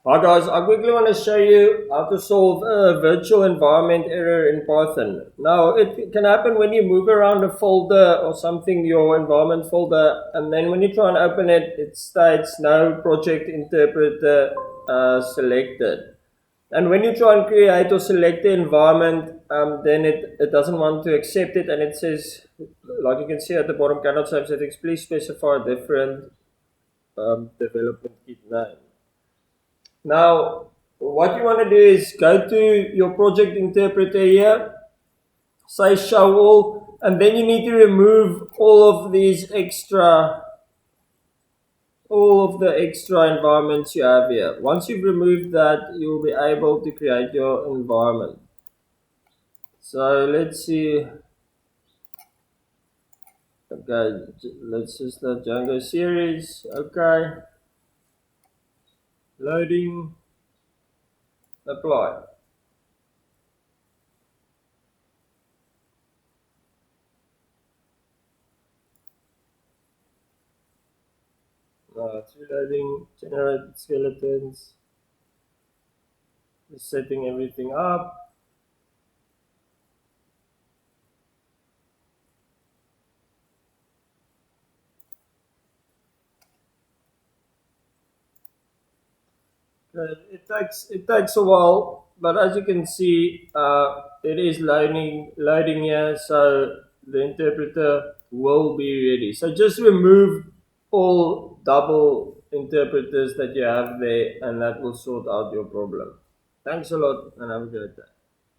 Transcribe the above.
Hi guys, I quickly want to show you how to solve a virtual environment error in Python. Now, it can happen when you move around a folder or something, your environment folder, and then when you try and open it, it states no project interpreter selected. And when you try and create or select the environment, then it doesn't want to accept it, and it says, like you can see at the bottom, cannot save settings, please specify a different development kit name. Now, what you want to do is go to your project interpreter here, say show all, and then you need to remove all of the extra environments you have here. Once you've removed that, you'll be able to create your environment. So let's see. Okay, let's just start Django series. Okay, loading, apply. Now it's reloading, generate skeletons, just setting everything up. It takes a while, but as you can see, it is loading here, so the interpreter will be ready. So just remove all double interpreters that you have there, and that will sort out your problem. Thanks a lot, and have a great day.